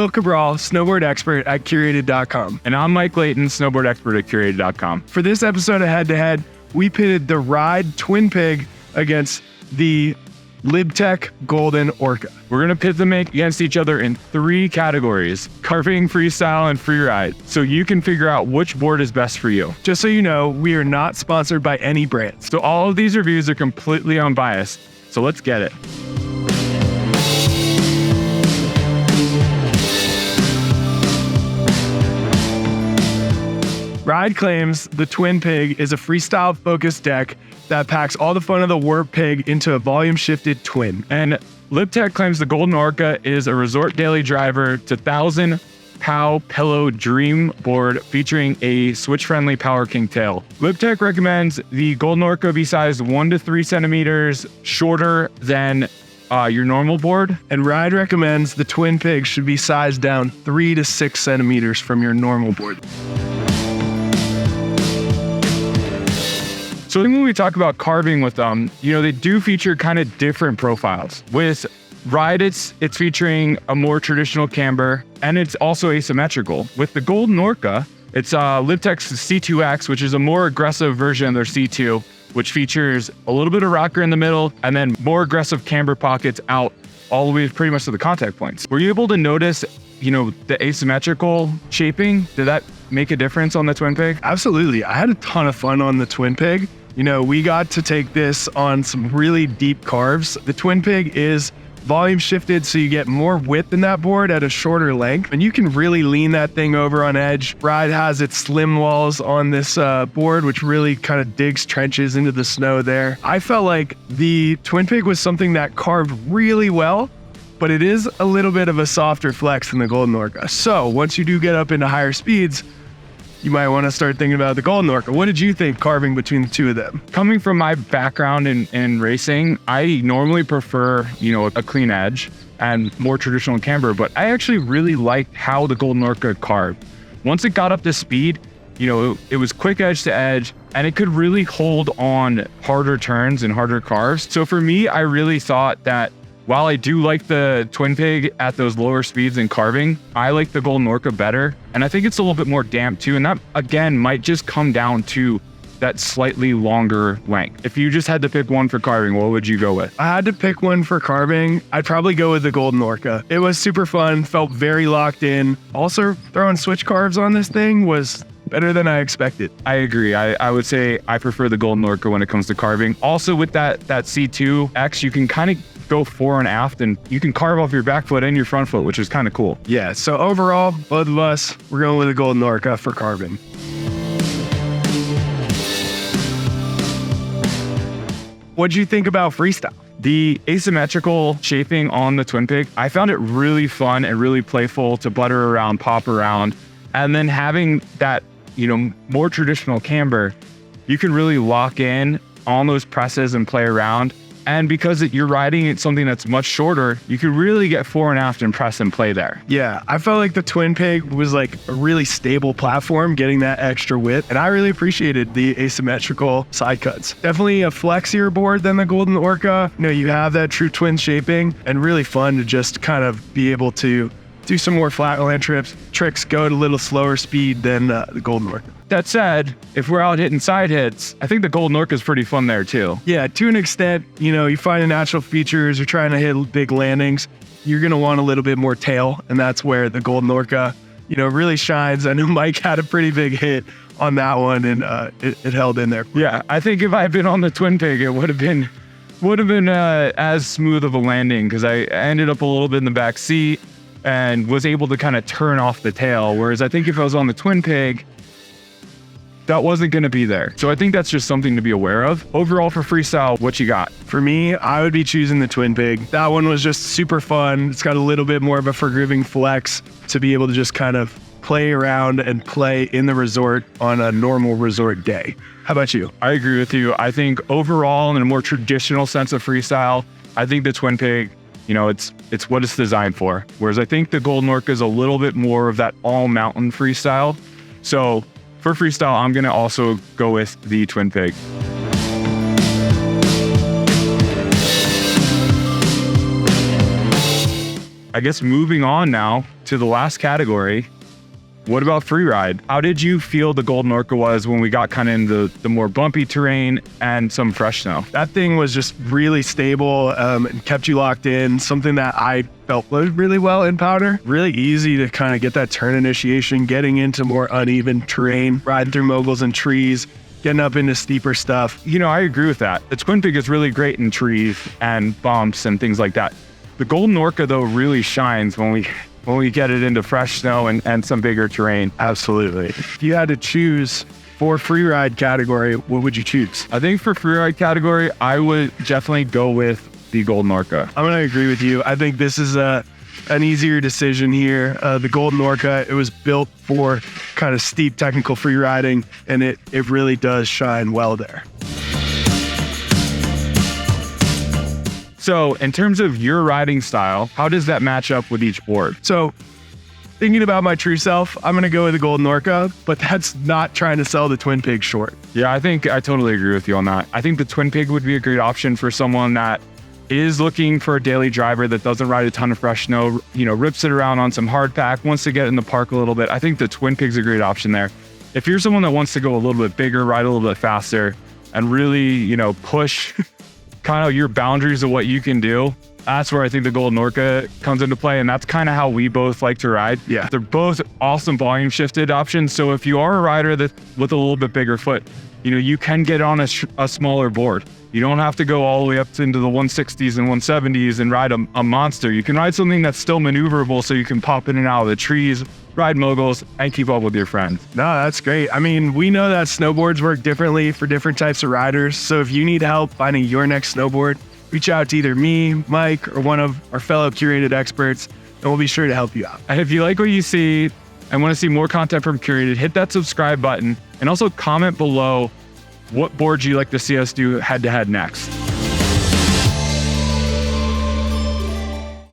Will Cabral, snowboard expert at Curated.com. And I'm Mike Layton, snowboard expert at Curated.com. For this episode of Head to Head, we pitted the Ride Twinpig against the LibTech Golden Orca. We're going to pit them against each other in 3 categories: carving, freestyle, and freeride. So you can figure out which board is best for you. Just so you know, we are not sponsored by any brands. So all of these reviews are completely unbiased. So let's get it. Ride claims the Twinpig is a freestyle-focused deck that packs all the fun of the Warp Pig into a volume-shifted twin. And LibTech claims the Golden Orca is a resort daily driver to 1,000 POW pillow dream board featuring a switch-friendly Power King tail. LibTech recommends the Golden Orca be sized 1 to 3 centimeters shorter than your normal board. And Ride recommends the Twinpig should be sized down 3 to 6 centimeters from your normal board. So when we talk about carving with them, they do feature kind of different profiles. With Ride, it's featuring a more traditional camber, and it's also asymmetrical. With the Golden Orca, it's LibTech's C2X, which is a more aggressive version of their C2, which features a little bit of rocker in the middle, and then more aggressive camber pockets out all the way pretty much to the contact points. Were you able to notice, the asymmetrical shaping? Did that make a difference on the Twinpig? Absolutely. I had a ton of fun on the Twinpig. We got to take this on some really deep carves. The Twinpig is volume shifted, so you get more width in that board at a shorter length, and you can really lean that thing over on edge. Ride has its slim walls on this board, which really kind of digs trenches into the snow there. I felt like the Twinpig was something that carved really well, but it is a little bit of a softer flex than the Golden Orca. So once you do get up into higher speeds, you might want to start thinking about the Golden Orca. What did you think carving between the two of them? Coming from my background in racing, I normally prefer, a clean edge and more traditional camber, but I actually really liked how the Golden Orca carved. Once it got up to speed, it was quick edge to edge, and it could really hold on harder turns and harder carves. So for me, I really thought that while I do like the Twinpig at those lower speeds in carving, I like the Golden Orca better. And I think it's a little bit more damp too. And that, again, might just come down to that slightly longer length. If you just had to pick one for carving, what would you go with? I had to pick one for carving. I'd probably go with the Golden Orca. It was super fun, felt very locked in. Also, throwing switch carves on this thing was better than I expected. I agree. I would say I prefer the Golden Orca when it comes to carving. Also with that C2X, you can kind of go fore and aft, and you can carve off your back foot and your front foot, which is kind of cool. Yeah, so overall, both of us, we're going with the Golden Orca for carving. What'd you think about freestyle? The asymmetrical shaping on the Twinpig, I found it really fun and really playful to butter around, pop around. And then having that, more traditional camber, you can really lock in on those presses and play around. And because you're riding it something that's much shorter, you can really get fore and aft and press and play there. Yeah, I felt like the Twinpig was like a really stable platform, getting that extra width. And I really appreciated the asymmetrical side cuts. Definitely a flexier board than the Golden Orca. You have that true twin shaping, and really fun to just kind of be able to do some more flatland tricks, go at a little slower speed than the Golden Orca. That said, if we're out hitting side hits, I think the Golden Orca is pretty fun there too. Yeah, to an extent, you find the natural features, you're trying to hit big landings, you're going to want a little bit more tail, and that's where the Golden Orca, really shines. I know Mike had a pretty big hit on that one, and it held in there. Yeah, I think if I had been on the Twinpig, it would have been as smooth of a landing, because I ended up a little bit in the back seat and was able to kind of turn off the tail. Whereas I think if I was on the Twinpig, that wasn't going to be there. So I think that's just something to be aware of. Overall for freestyle, what you got? For me, I would be choosing the Twinpig. That one was just super fun. It's got a little bit more of a forgiving flex to be able to just kind of play around and play in the resort on a normal resort day. How about you? I agree with you. I think overall, in a more traditional sense of freestyle, I think the Twinpig, it's what it's designed for. Whereas I think the Golden Orca is a little bit more of that all mountain freestyle. So for freestyle, I'm going to also go with the Twinpig. I guess moving on now to the last category. What about Freeride? How did you feel the Golden Orca was when we got kind of into the more bumpy terrain and some fresh snow? That thing was just really stable and kept you locked in. Something that I felt flowed really well in powder. Really easy to kind of get that turn initiation, getting into more uneven terrain, riding through moguls and trees, getting up into steeper stuff. You know, I agree with that. The Twinpig is really great in trees and bumps and things like that. The Golden Orca, though, really shines when we get it into fresh snow and some bigger terrain. Absolutely. If you had to choose for Freeride category, what would you choose? I think for Freeride category, I would definitely go with the Golden Orca. I'm going to agree with you. I think this is an easier decision here. The Golden Orca, it was built for kind of steep technical free riding, and it really does shine well there. So in terms of your riding style, how does that match up with each board? So thinking about my true self, I'm going to go with the Golden Orca, but that's not trying to sell the Twinpig short. Yeah, I think I totally agree with you on that. I think the Twinpig would be a great option for someone that is looking for a daily driver that doesn't ride a ton of fresh snow, you know, rips it around on some hard pack, wants to get in the park a little bit. I think the Twinpig's a great option there. If you're someone that wants to go a little bit bigger, ride a little bit faster, and really, you know, push kind of your boundaries of what you can do, that's where I think the Golden Orca comes into play. And that's kind of how we both like to ride. Yeah. They're both awesome volume shifted options. So if you are a rider that with a little bit bigger foot, you know, you can get on a smaller board. You don't have to go all the way up into the 160s and 170s and ride a monster. You can ride something that's still maneuverable so you can pop in and out of the trees, ride moguls, and keep up with your friends. No, that's great. I mean, we know that snowboards work differently for different types of riders. So if you need help finding your next snowboard, reach out to either me, Mike, or one of our fellow Curated experts, and we'll be sure to help you out. And if you like what you see and want to see more content from Curated, hit that subscribe button and also comment below what boards you'd like to see us do head-to-head next.